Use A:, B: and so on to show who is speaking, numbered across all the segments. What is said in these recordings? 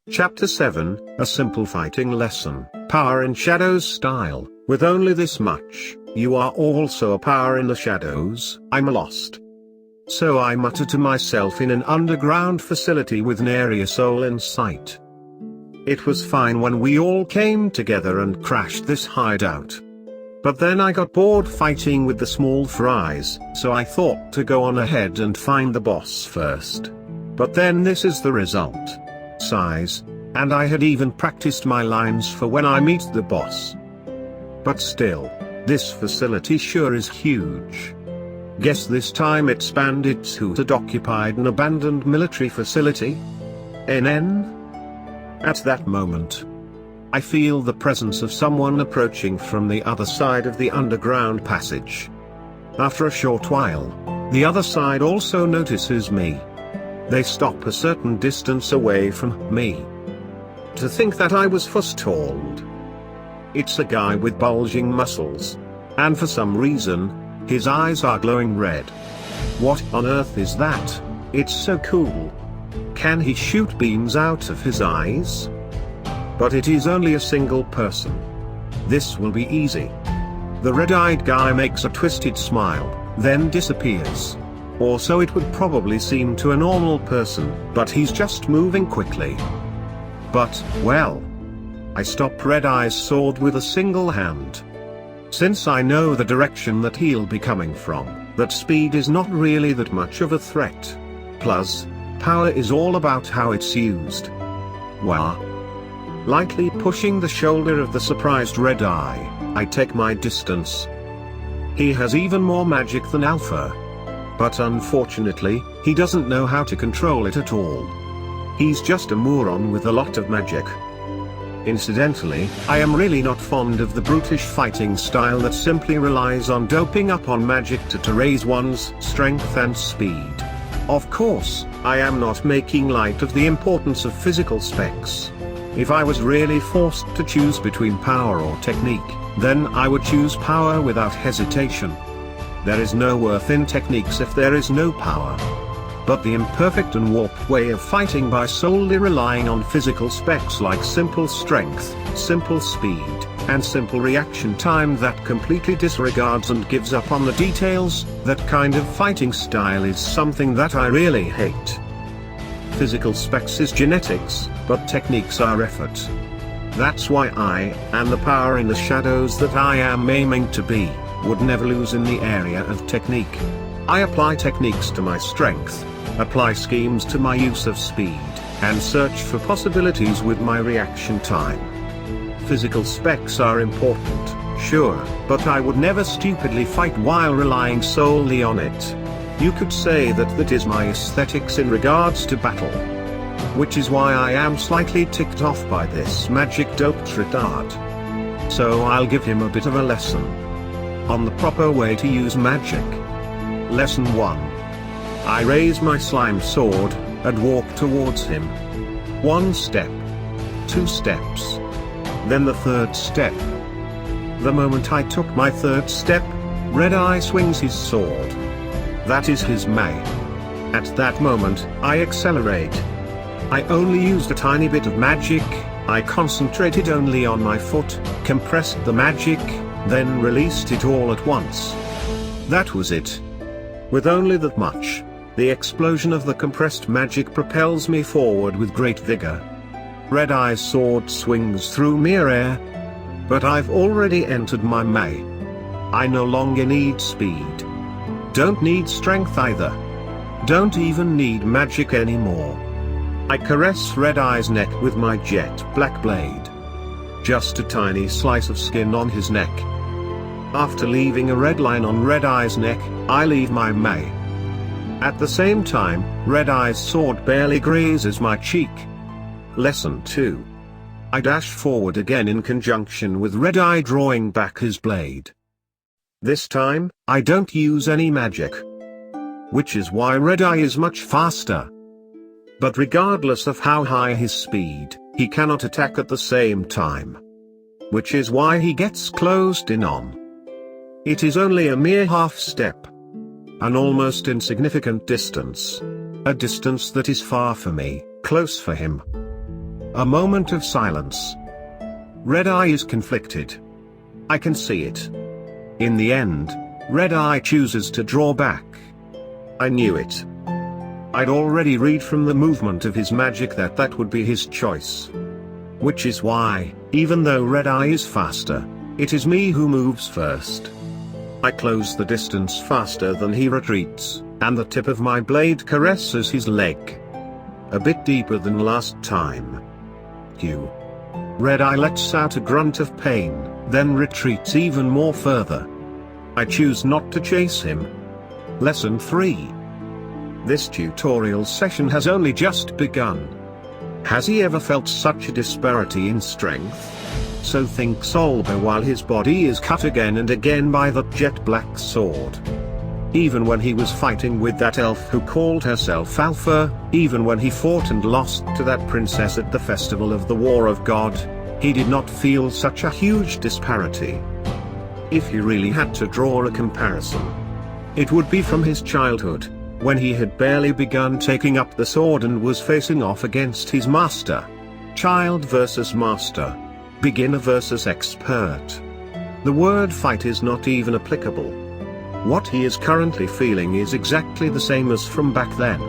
A: Chapter 7, A Simple Fighting Lesson, Power in Shadows Style. With only this much, you are also a power in the shadows. I'm lost. So I mutter to myself in an underground facility with nary a soul in sight. It was fine when we all came together and crashed this hideout. But then I got bored fighting with the small fries, so I thought to go on ahead and find the boss first. But then this is the result. Size, and I had even practiced my lines for when I meet the boss. But still, this facility sure is huge. Guess this time it spanned its hoot and occupied an abandoned military facility? NN? At that moment, I feel the presence of someone approaching from the other side of the underground passage. After a short while, the other side also notices me. They stop a certain distance away from me. To think that I was forestalled. It's a guy with bulging muscles. And for some reason, his eyes are glowing red. What on earth is that? It's so cool. Can he shoot beams out of his eyes? But it is only a single person. This will be easy. The red-eyed guy makes a twisted smile, then disappears. Or so it would probably seem to a normal person, but he's just moving quickly. But, well, I stop Red-Eye's sword with a single hand. Since I know the direction that he'll be coming from, that speed is not really that much of a threat. Plus, power is all about how it's used. Wah. Lightly pushing the shoulder of the surprised Red-Eye, I take my distance. He has even more magic than Alpha. But unfortunately, he doesn't know how to control it at all. He's just a moron with a lot of magic. Incidentally, I am really not fond of the brutish fighting style that simply relies on doping up on magic to raise one's strength and speed. Of course, I am not making light of the importance of physical specs. If I was really forced to choose between power or technique, then I would choose power without hesitation. There is no worth in techniques if there is no power. But the imperfect and warped way of fighting by solely relying on physical specs like simple strength, simple speed, and simple reaction time that completely disregards and gives up on the details, that kind of fighting style is something that I really hate. Physical specs is genetics, but techniques are effort. That's why I, and the power in the shadows that I am aiming to be, would never lose in the area of technique. I apply techniques to my strength, apply schemes to my use of speed, and search for possibilities with my reaction time. Physical specs are important, sure, but I would never stupidly fight while relying solely on it. You could say that is my aesthetics in regards to battle. Which is why I am slightly ticked off by this magic doped retard. So I'll give him a bit of a lesson on the proper way to use magic. Lesson 1. I raise my slime sword, and walk towards him. 1 step. 2 steps. Then the 3rd step. The moment I took my 3rd step, Red-Eye swings his sword. That is his May. At that moment, I accelerate. I only used a tiny bit of magic, I concentrated only on my foot, compressed the magic, then released it all at once. That was it. With only that much, the explosion of the compressed magic propels me forward with great vigor. Red-Eye's sword swings through mere air. But I've already entered my May. I no longer need speed. Don't need strength either. Don't even need magic anymore. I caress Red-Eye's neck with my jet black blade. Just a tiny slice of skin on his neck. After leaving a red line on Red-Eye's neck, I leave my May. At the same time, Red-Eye's sword barely grazes my cheek. Lesson 2. I dash forward again in conjunction with Red-Eye drawing back his blade. This time, I don't use any magic. Which is why Red-Eye is much faster. But regardless of how high his speed, he cannot attack at the same time. Which is why he gets closed in on. It is only a mere half step. An almost insignificant distance. A distance that is far for me, close for him. A moment of silence. Red Eye is conflicted. I can see it. In the end, Red Eye chooses to draw back. I knew it. I'd already read from the movement of his magic that would be his choice. Which is why, even though Red Eye is faster, it is me who moves first. I close the distance faster than he retreats, and the tip of my blade caresses his leg. A bit deeper than last time. Hugh. Red Eye lets out a grunt of pain, then retreats even more further. I choose not to chase him. Lesson 3. This tutorial session has only just begun. Has he ever felt such a disparity in strength? So thinks Olber while his body is cut again and again by that jet black sword. Even when he was fighting with that elf who called herself Alpha, even when he fought and lost to that princess at the festival of the War of God, he did not feel such a huge disparity. If he really had to draw a comparison, it would be from his childhood, when he had barely begun taking up the sword and was facing off against his master. Child versus master. Beginner versus expert. The word fight is not even applicable. What he is currently feeling is exactly the same as from back then.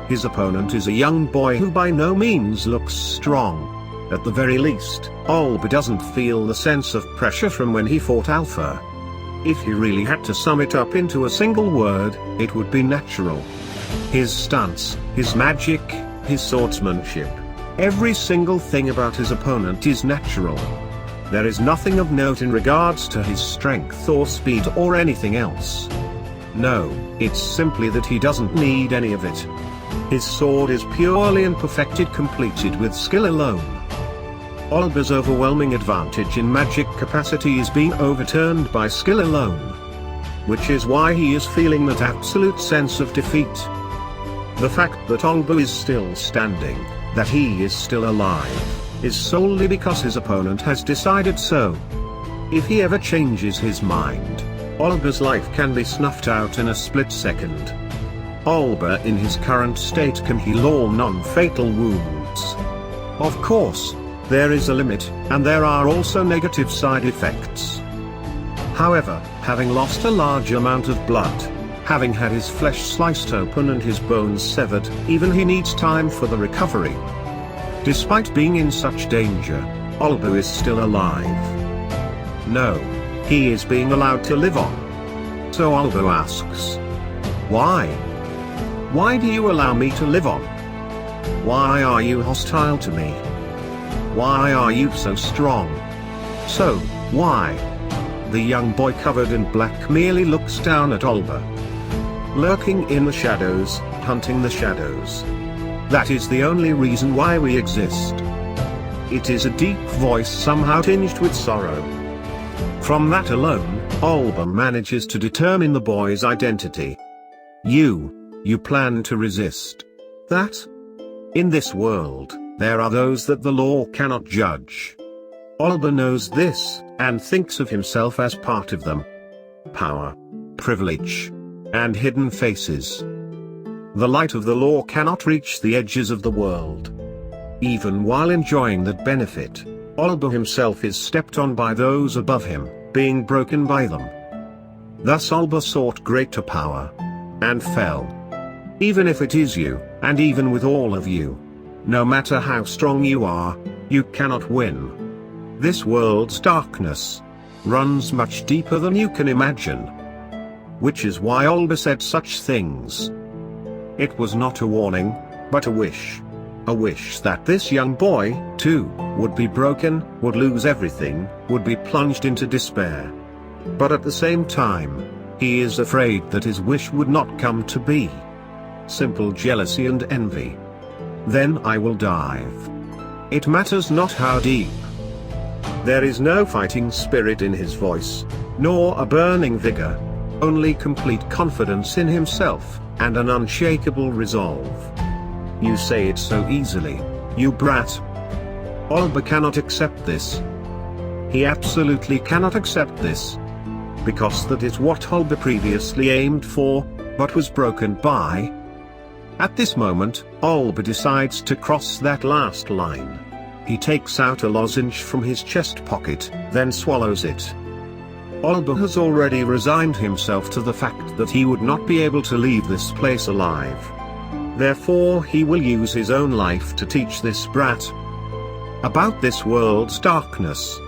A: His opponent is a young boy who by no means looks strong. At the very least, Olber doesn't feel the sense of pressure from when he fought Alpha. If he really had to sum it up into a single word, it would be natural. His stance, his magic, his swordsmanship. Every single thing about his opponent is natural. There is nothing of note in regards to his strength or speed or anything else. No, it's simply that he doesn't need any of it. His sword is purely and perfected, completed with skill alone. Olber's overwhelming advantage in magic capacity is being overturned by skill alone. Which is why he is feeling that absolute sense of defeat. The fact that Olber is still standing, that he is still alive, is solely because his opponent has decided so. If he ever changes his mind, Olber's life can be snuffed out in a split second. Olber in his current state can heal all non-fatal wounds. Of course, there is a limit, and there are also negative side effects. However, having lost a large amount of blood, having had his flesh sliced open and his bones severed, even he needs time for the recovery. Despite being in such danger, Olber is still alive. No, he is being allowed to live on. So Olber asks, why? Why do you allow me to live on? Why are you hostile to me? Why are you so strong? So, why? The young boy covered in black merely looks down at Olber. Lurking in the shadows, hunting the shadows. That is the only reason why we exist. It is a deep voice somehow tinged with sorrow. From that alone, Olber manages to determine the boy's identity. You plan to resist that? In this world, there are those that the law cannot judge. Olber knows this, and thinks of himself as part of them. Power, privilege, and hidden faces. The light of the law cannot reach the edges of the world. Even while enjoying that benefit, Olber himself is stepped on by those above him, being broken by them. Thus Olber sought greater power. And fell. Even if it is you, and even with all of you. No matter how strong you are, you cannot win. This world's darkness runs much deeper than you can imagine. Which is why Olber said such things. It was not a warning, but a wish. A wish that this young boy, too, would be broken, would lose everything, would be plunged into despair. But at the same time, he is afraid that his wish would not come to be. Simple jealousy and envy. Then I will dive. It matters not how deep. There is no fighting spirit in his voice, nor a burning vigor. Only complete confidence in himself, and an unshakable resolve. You say it so easily, you brat. Olber cannot accept this. He absolutely cannot accept this. Because that is what Olber previously aimed for, but was broken by. At this moment, Olber decides to cross that last line. He takes out a lozenge from his chest pocket, then swallows it. Olba has already resigned himself to the fact that he would not be able to leave this place alive. Therefore he will use his own life to teach this brat about this world's darkness.